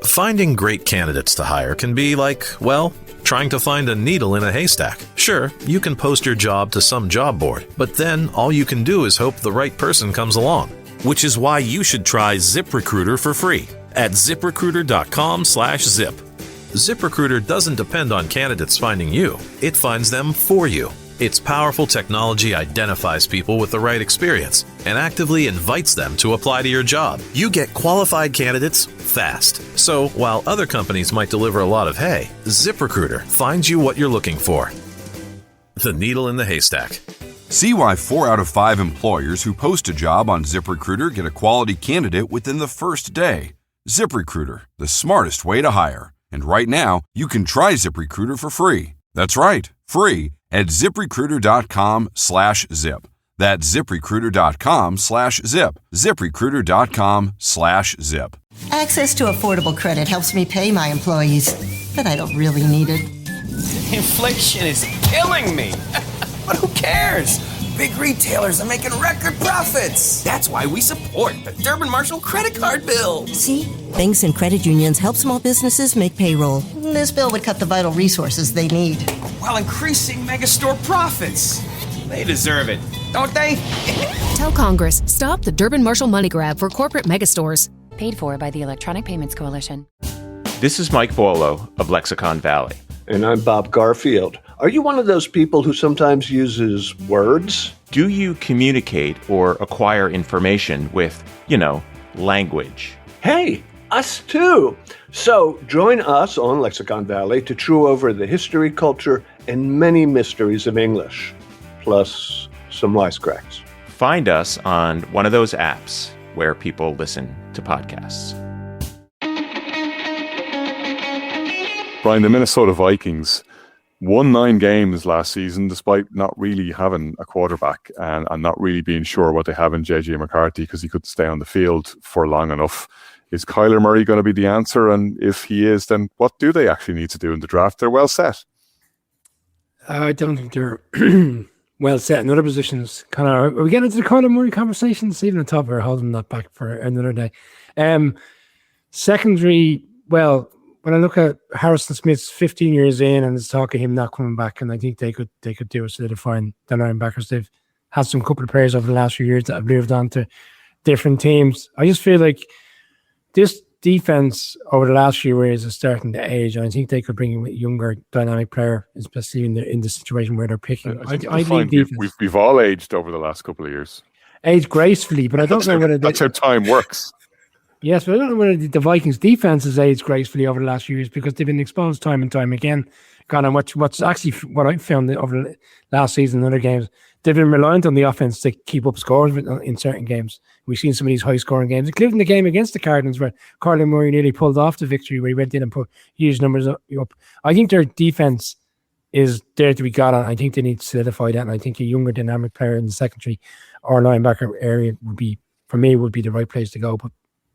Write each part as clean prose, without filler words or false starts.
Finding great candidates to hire can be like, well, trying to find a needle in a haystack. Sure, you can post your job to some job board, but then all you can do is hope the right person comes along. Which is why you should try ZipRecruiter for free at ZipRecruiter.com/zip. ZipRecruiter doesn't depend on candidates finding you. It finds them for you. Its powerful technology identifies people with the right experience and actively invites them to apply to your job. You get qualified candidates fast. So while other companies might deliver a lot of hay, ZipRecruiter finds you what you're looking for. The needle in the haystack. See why 4 out of 5 employers who post a job on ZipRecruiter get a quality candidate within the first day. ZipRecruiter, the smartest way to hire. And right now, you can try ZipRecruiter for free. That's right, free at ZipRecruiter.com/zip. That's ZipRecruiter.com/zip. ZipRecruiter.com/zip. Access to affordable credit helps me pay my employees, but I don't really need it. Inflation is killing me. But who cares? Big retailers are making record profits. That's why we support the Durbin Marshall credit card bill. See? Banks and credit unions help small businesses make payroll. This bill would cut the vital resources they need, While increasing megastore profits. They deserve it, don't they? Tell Congress, stop the Durbin Marshall money grab for corporate megastores. Paid for by the Electronic Payments Coalition. This is Mike Boileau of Lexicon Valley. And I'm Bob Garfield. Are you one of those people who sometimes uses words? Do you communicate or acquire information with, language? Hey, us too. So join us on Lexicon Valley to chew over the history, culture, and many mysteries of English, plus some wisecracks. Find us on one of those apps where people listen to podcasts. Brian, the Minnesota Vikings won 9 games last season despite not really having a quarterback and not really being sure what they have in J.J. McCarthy because he couldn't stay on the field for long enough. Is Kyler Murray going to be the answer? And if he is, then what do they actually need to do in the draft? They're well set. I don't think they're well set in other positions. Conor, are we getting into the Kyler Murray conversation this evening? I thought we were holding that back for another day. Secondary, well, when I look at Harrison Smith's 15 years in and there's talk of him not coming back, and I think they could do it solidifying the linebackers. They've had some couple of players over the last few years that have moved on to different teams. I just feel like this defense over the last few years is starting to age. I think they could bring in a younger, dynamic player, especially in the situation where they're picking. I think we've all aged over the last couple of years. Aged gracefully, but I don't know whether that's how time works. Yes, but I don't know whether the Vikings defense has aged gracefully over the last few years because they've been exposed time and time again. Conor, what's actually what I found over the last season and other games, they've been reliant on the offense to keep up scores in certain games. We've seen some of these high-scoring games, including the game against the Cardinals where Kyler Murray nearly pulled off the victory, where he went in and put huge numbers up. I think their defense is there to be got on. I think they need to solidify that, and I think a younger, dynamic player in the secondary or linebacker area would be the right place to go. But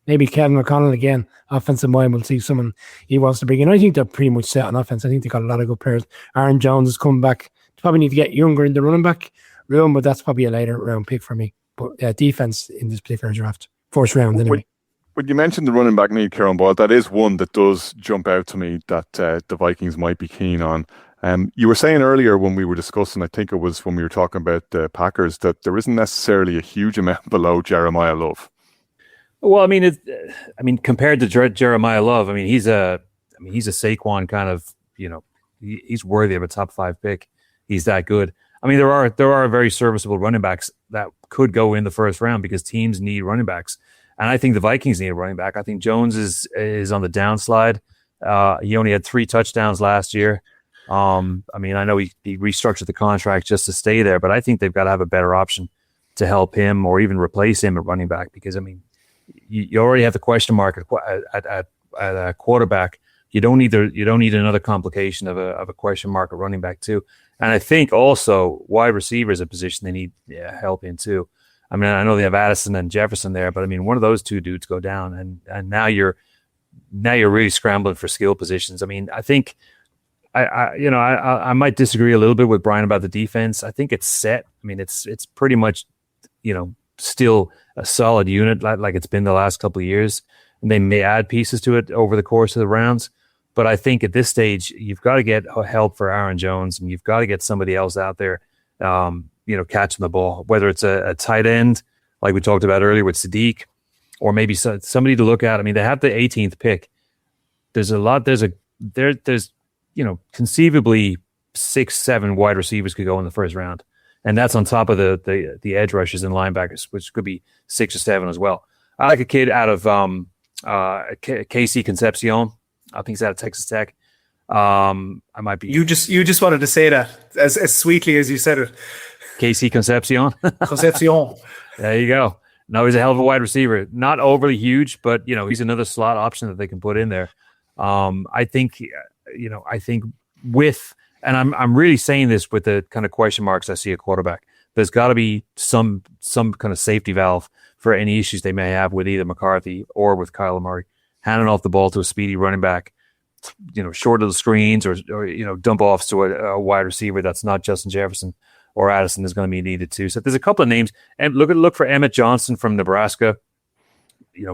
maybe Kevin O'Connell again, offensive mind, will see someone he wants to bring in. I think they're pretty much set on offense. I think they got a lot of good players. Aaron Jones is coming back. They probably need to get younger in the running back room, but that's probably a later round pick for me. But defense in this particular draft, first round anyway. When you mentioned the running back need, Kieran Boyle, that is one that does jump out to me that the Vikings might be keen on. You were saying earlier when we were discussing, I think it was when we were talking about the Packers, that there isn't necessarily a huge amount below Jeremiah Love. Well, I mean, compared to Jeremiah Love, he's a Saquon kind of, he's worthy of a top 5 pick. He's that good. There are very serviceable running backs that could go in the first round because teams need running backs, and I think the Vikings need a running back. I think Jones is on the downslide. He only had 3 touchdowns last year. I know he restructured the contract just to stay there, but I think they've got to have a better option to help him or even replace him at running back because you already have the question mark at quarterback. You don't need another complication of a question mark at running back too. And I think also wide receiver is a position they need help in too. I know they have Addison and Jefferson there, but one of those 2 dudes go down, and now you're really scrambling for skill positions. I think I might disagree a little bit with Brian about the defense. I think it's set. It's pretty much still a solid unit like it's been the last couple of years. and they may add pieces to it over the course of the rounds. But I think at this stage, you've got to get help for Aaron Jones, and you've got to get somebody else out there, catching the ball, whether it's a tight end, like we talked about earlier with Sadiq, or maybe somebody to look at. I mean, they have the 18th pick. There's conceivably 6-7 wide receivers could go in the first round. And that's on top of the edge rushers and linebackers, which could be 6 or 7 as well. I like a kid out of KC Concepcion. I think he's out of Texas Tech. I might be. You just wanted to say that as sweetly as you said it. KC Concepcion. Concepcion. There you go. No, he's a hell of a wide receiver. Not overly huge, but he's another slot option that they can put in there. I think with, and I'm really saying this with the kind of question marks I see at quarterback. There's got to be some kind of safety valve for any issues they may have with either McCarthy or with Kyler Murray, handing off the ball to a speedy running back, short of the screens or dump offs to a wide receiver that's not Justin Jefferson or Addison is going to be needed too. So there's a couple of names, and look for Emmett Johnson from Nebraska.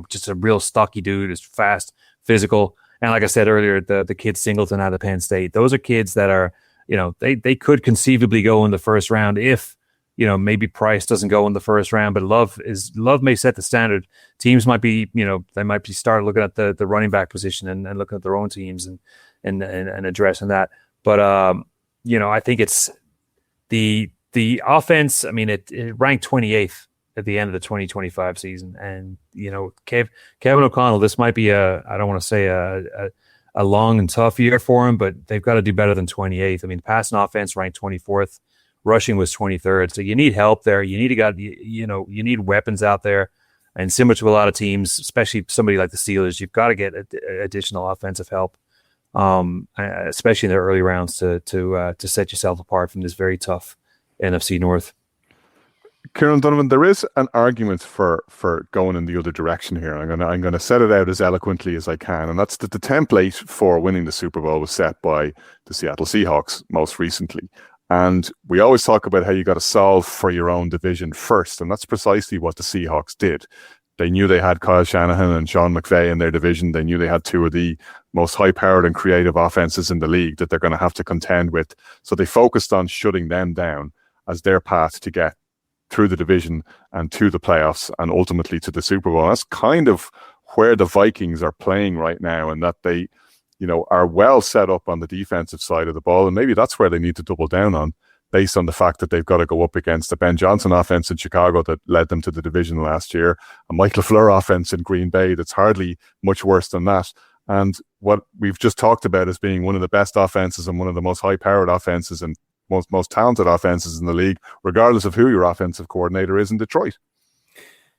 Just a real stocky dude, is fast, physical, and like I said earlier, the kid Singleton out of Penn State. Those are kids that are they could conceivably go in the first round if maybe Price doesn't go in the first round, but Love may set the standard. Teams might be they might be start looking at the running back position and looking at their own teams and addressing that. But I think it's the offense. I mean, it ranked 28th at the end of the 2025 season, and Kevin O'Connell. This might be I don't want to say a long and tough year for him, but they've got to do better than 28th. I mean, passing offense ranked 24th, rushing was 23rd. So you need help there. You need weapons out there, and similar to a lot of teams, especially somebody like the Steelers, you've got to get additional offensive help, especially in the early rounds to set yourself apart from this very tough NFC North. Kieran Donovan, there is an argument for going in the other direction here. I'm gonna set it out as eloquently as I can, and that's that the template for winning the Super Bowl was set by the Seattle Seahawks most recently. And we always talk about how you got to solve for your own division first, and that's precisely what the Seahawks did. They knew they had Kyle Shanahan and Sean McVay in their division. They knew they had two of the most high-powered and creative offenses in the league that they're going to have to contend with. So they focused on shutting them down as their path to get through the division and to the playoffs and ultimately to the Super Bowl. That's kind of where the Vikings are playing right now, and that they, are well set up on the defensive side of the ball. And maybe that's where they need to double down on, based on the fact that they've got to go up against the Ben Johnson offense in Chicago that led them to the division last year, a Mike LaFleur offense in Green Bay that's hardly much worse than that. And what we've just talked about as being one of the best offenses and one of the most high-powered offenses and most talented offenses in the league, regardless of who your offensive coordinator is in Detroit.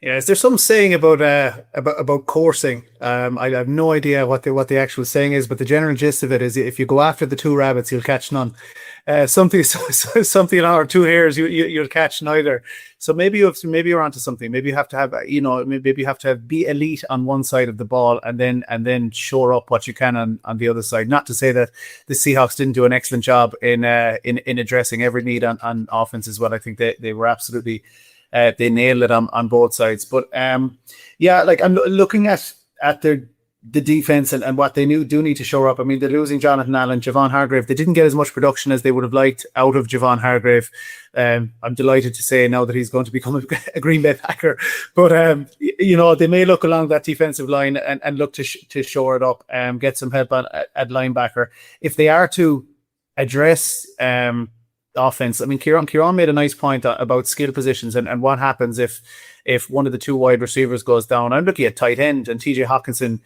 Yeah, is there some saying about coursing? I have no idea what the actual saying is, but the general gist of it is if you go after the two rabbits, you'll catch none. Something or two hares, you'll catch neither. So maybe you're onto something. Maybe you have to have be elite on one side of the ball and then shore up what you can on the other side. Not to say that the Seahawks didn't do an excellent job in addressing every need on offense as well. I think they were absolutely. They nailed it on both sides. But I'm looking at the defense and what they do need to shore up. I mean, they're losing Jonathan Allen, Javon Hargrave. They didn't get as much production as they would have liked out of Javon Hargrave. I'm delighted to say now that he's going to become a Green Bay Packer. But they may look along that defensive line and look to shore it up, get some help at linebacker. If they are to address offense, I mean, Kieran made a nice point about skill positions and what happens if one of the two wide receivers goes down. I'm looking at tight end and TJ Hawkinson,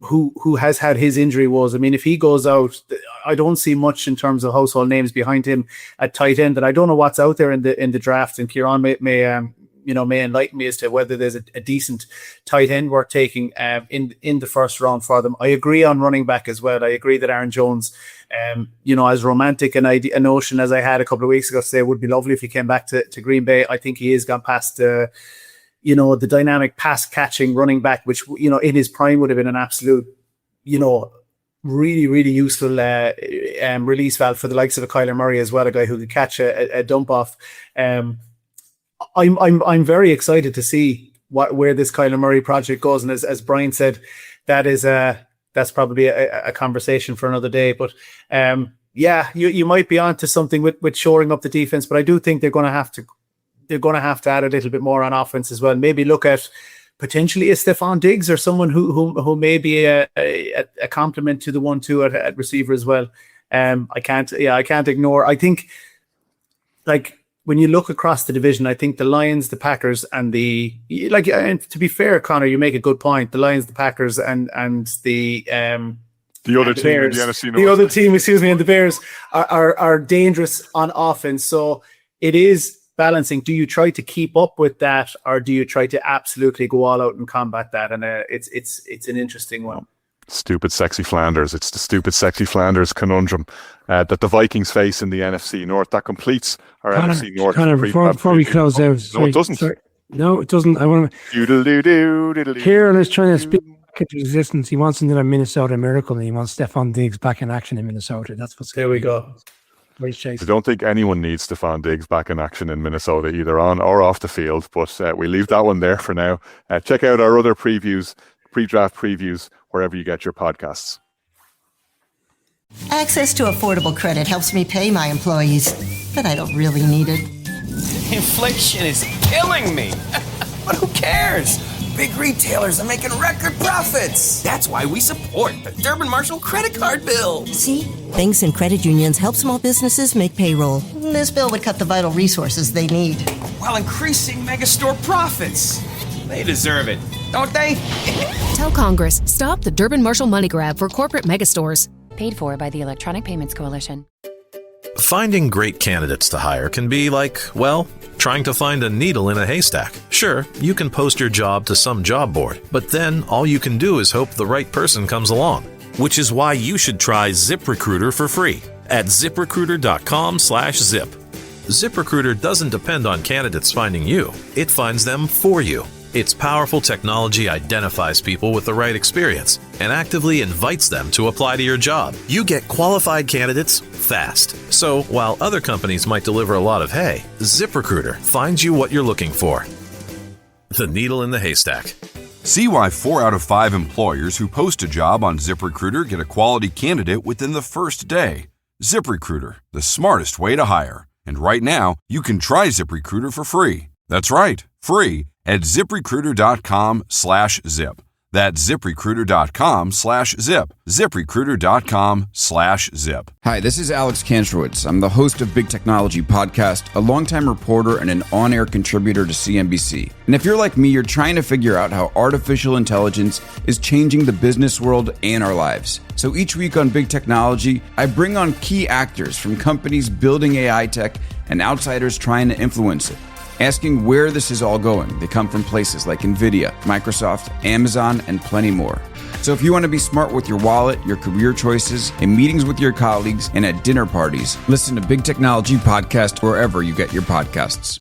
who has had his injury woes. I mean, if he goes out, I don't see much in terms of household names behind him at tight end, and I don't know what's out there in the draft. And Kieran may enlighten me as to whether there's a decent tight end worth taking in the first round for them. I agree on running back as well. I agree that Aaron Jones, as romantic a notion as I had a couple of weeks ago, to say it would be lovely if he came back to Green Bay. I think he has gone past the dynamic pass catching running back, which in his prime would have been an absolute really, really useful release valve for the likes of a Kyler Murray as well, a guy who could catch a dump off. I'm very excited to see where this Kyler Murray project goes. And as Brian said, that's probably a conversation for another day. But you might be onto something with shoring up the defense, but I do think they're going to have to add a little bit more on offense as well. Maybe look at potentially a Stephon Diggs or someone who may be a complement to the 1-2 at receiver as well. I can't ignore. I think, like, when you look across the division, I think the Lions, the Packers, and and to be fair, Conor, you make a good point. The Lions, the Packers, and the other team, Bears, the NFC North. The other team, and the Bears are dangerous on offense. So it is balancing. Do you try to keep up with that, or do you try to absolutely go all out and combat that? And it's an interesting one. Stupid sexy Flanders. It's the stupid sexy Flanders conundrum that the Vikings face in the NFC North. That completes our NFC North. Conor, before we close out, no, it doesn't. Sorry. No, it doesn't. I want to. Kieran is trying to speak into existence. He wants another Minnesota miracle, and he wants Stephon Diggs back in action in Minnesota. That's what's. There we go. I don't think anyone needs Stephon Diggs back in action in Minnesota, either on or off the field. But we leave that one there for now. Check out our other previews, pre-draft previews, wherever you get your podcasts. Access to affordable credit helps me pay my employees, but I don't really need it. Inflation is killing me. But who cares? Big retailers are making record profits. That's why we support the Durbin Marshall credit card bill. See? Banks and credit unions help small businesses make payroll. This bill would cut the vital resources they need, while increasing megastore profits. They deserve it, don't they? Tell Congress, stop the Durbin Marshall money grab for corporate megastores. Paid for by the Electronic Payments Coalition. Finding great candidates to hire can be like, well, trying to find a needle in a haystack. Sure, you can post your job to some job board, but then all you can do is hope the right person comes along. Which is why you should try ZipRecruiter for free at ZipRecruiter.com/zip. ZipRecruiter doesn't depend on candidates finding you. It finds them for you. Its powerful technology identifies people with the right experience and actively invites them to apply to your job. You get qualified candidates fast. So while other companies might deliver a lot of hay, ZipRecruiter finds you what you're looking for. The needle in the haystack. See why 4 out of 5 employers who post a job on ZipRecruiter get a quality candidate within the first day. ZipRecruiter, the smartest way to hire. And right now, you can try ZipRecruiter for free. That's right, free at ZipRecruiter.com/zip. That's ZipRecruiter.com/zip. ZipRecruiter.com/zip. Hi, this is Alex Kantrowitz. I'm the host of Big Technology Podcast, a longtime reporter and an on-air contributor to CNBC. And if you're like me, you're trying to figure out how artificial intelligence is changing the business world and our lives. So each week on Big Technology, I bring on key actors from companies building AI tech and outsiders trying to influence it, asking where this is all going. They come from places like NVIDIA, Microsoft, Amazon, and plenty more. So if you want to be smart with your wallet, your career choices, in meetings with your colleagues, and at dinner parties, listen to Big Technology Podcast wherever you get your podcasts.